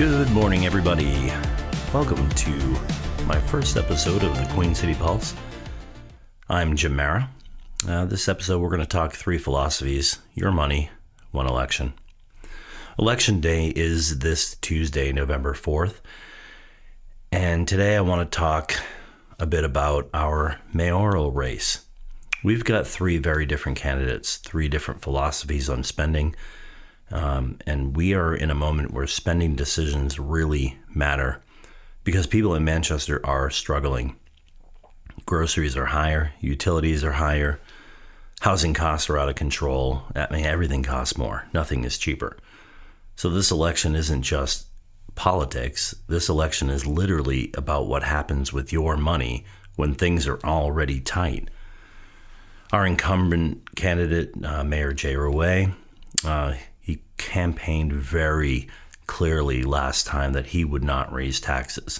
Good morning, everybody. Welcome to my first episode of the Queen City Pulse. I'm Jim Mara. This episode, we're going to talk 3 philosophies: your money, 1 election. Election day is this Tuesday, November 4th. And today I want to talk a bit about our mayoral race. We've got 3 very different candidates, 3 different philosophies on spending. And we are in a moment where spending decisions really matter because people in Manchester are struggling. Groceries are higher, utilities are higher, housing costs are out of control. I mean, everything costs more. Nothing is cheaper. So this election isn't just politics. This election is literally about what happens with your money when things are already tight. Our incumbent candidate, Mayor Jay Rouet, he campaigned very clearly last time that he would not raise taxes.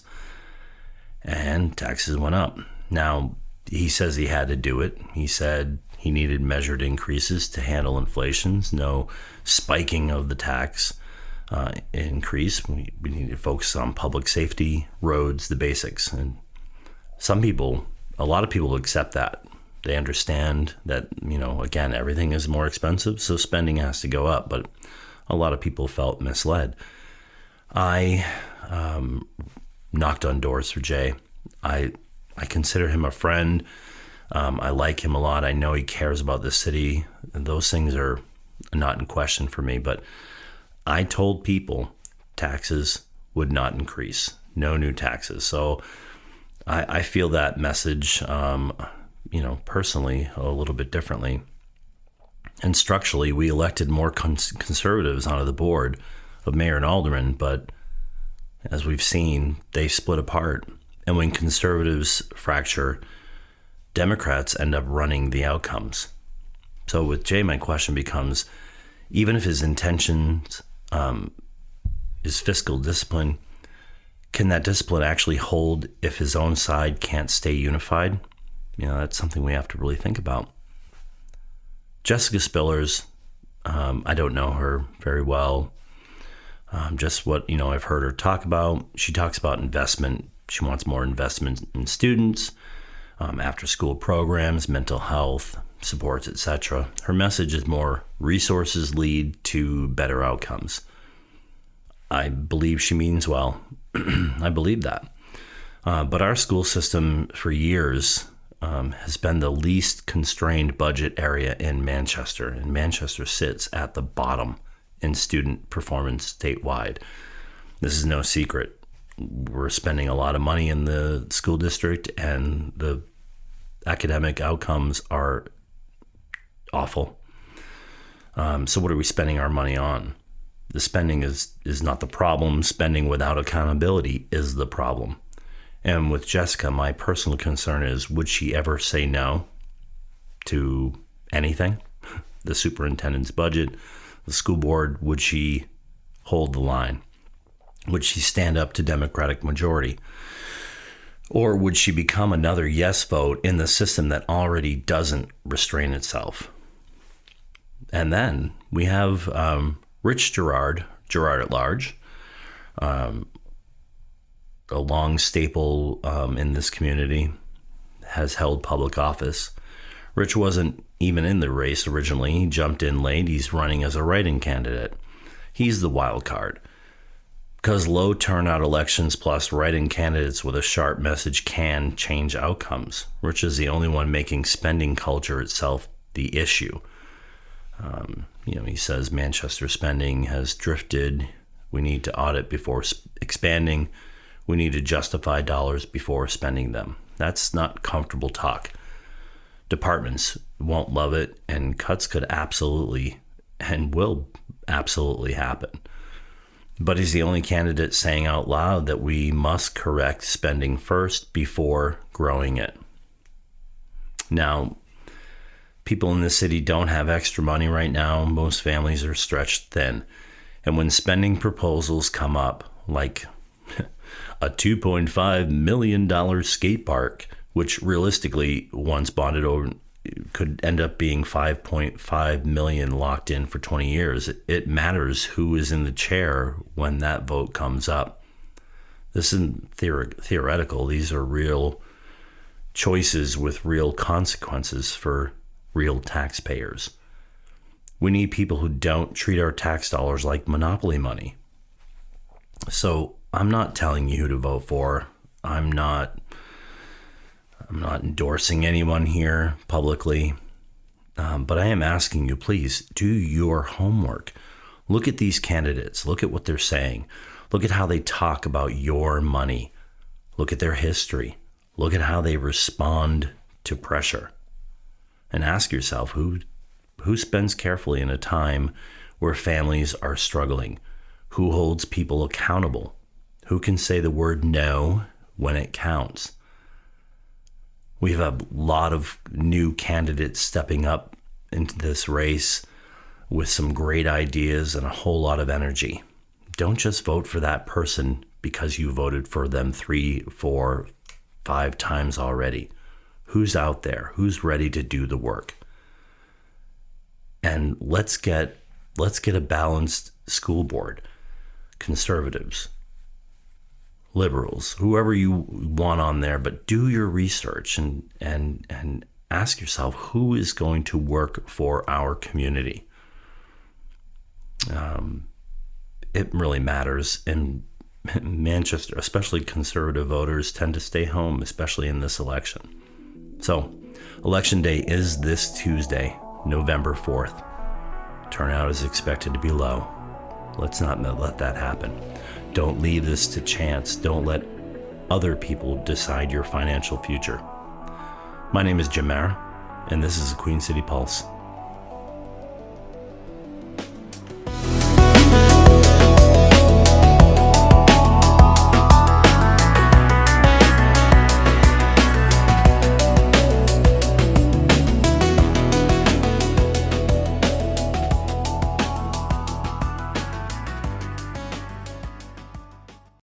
And taxes went up. Now, he says he had to do it. He said he needed measured increases to handle inflations, no spiking of the tax increase. We need to focus on public safety, roads, the basics. And a lot of people accept that. They understand that, again, everything is more expensive, so spending has to go up. But a lot of people felt misled. I knocked on doors for Jay. I consider him a friend. I like him a lot. I know he cares about the city. And those things are not in question for me. But I told people taxes would not increase. No new taxes. So I feel that message personally, a little bit differently. And structurally, we elected more conservatives onto the board of mayor and alderman, but as we've seen, they split apart. And when conservatives fracture, Democrats end up running the outcomes. So with Jay, my question becomes, even if his intentions is fiscal discipline, can that discipline actually hold if his own side can't stay unified? That's something we have to really think about. Jessica Spillers, I don't know her very well. Just what, I've heard her talk about. She talks about investment. She wants more investment in students, after school programs, mental health, supports, etc. Her message is more resources lead to better outcomes. I believe she means well. I believe that. But our school system for years has been the least constrained budget area in Manchester, and Manchester sits at the bottom in student performance statewide. This is no secret. We're spending a lot of money in the school district, and the academic outcomes are awful. So what are we spending our money on? The spending is not the problem. Spending without accountability is the problem. And with Jessica, my personal concern is, would she ever say no to anything? The superintendent's budget, the school board, would she hold the line? Would she stand up to Democratic majority? Or would she become another yes vote in the system that already doesn't restrain itself? And then we have Rich Gerard at large, a long staple in this community, has held public office. Rich wasn't even in the race originally. He jumped in late. He's running as a write-in candidate. He's the wild card. Because low turnout elections plus write-in candidates with a sharp message can change outcomes. Rich is the only one making spending culture itself the issue. He says Manchester spending has drifted. We need to audit before expanding. We need to justify dollars before spending them. That's not comfortable talk. Departments won't love it, and cuts could absolutely and will absolutely happen. But he's the only candidate saying out loud that we must correct spending first before growing it. Now, people in the city don't have extra money right now. Most families are stretched thin. And when spending proposals come up, like a $2.5 million skate park, which realistically, once bonded could end up being 5.5 million locked in for 20 years. It matters who is in the chair when that vote comes up. This isn't theoretical. These are real choices with real consequences for real taxpayers. We need people who don't treat our tax dollars like monopoly money. So I'm not telling you who to vote for. I'm not endorsing anyone here publicly, but I am asking you, please do your homework. Look at these candidates. Look at what they're saying. Look at how they talk about your money. Look at their history. Look at how they respond to pressure. And ask yourself, who spends carefully in a time where families are struggling? Who holds people accountable? Who can say the word no when it counts? We have a lot of new candidates stepping up into this race with some great ideas and a whole lot of energy. Don't just vote for that person because you voted for them 3, 4, 5 times already. Who's out there? Who's ready to do the work? And let's get a balanced school board. Conservatives, liberals, whoever you want on there, but do your research and ask yourself, who is going to work for our community? It really matters. In Manchester, especially conservative voters tend to stay home, especially in this election. So, Election Day is this Tuesday, November 4th. Turnout is expected to be low. Let's not let that happen. Don't leave this to chance. Don't let other people decide your financial future. My name is Jim Mara, and this is the Queen City Pulse.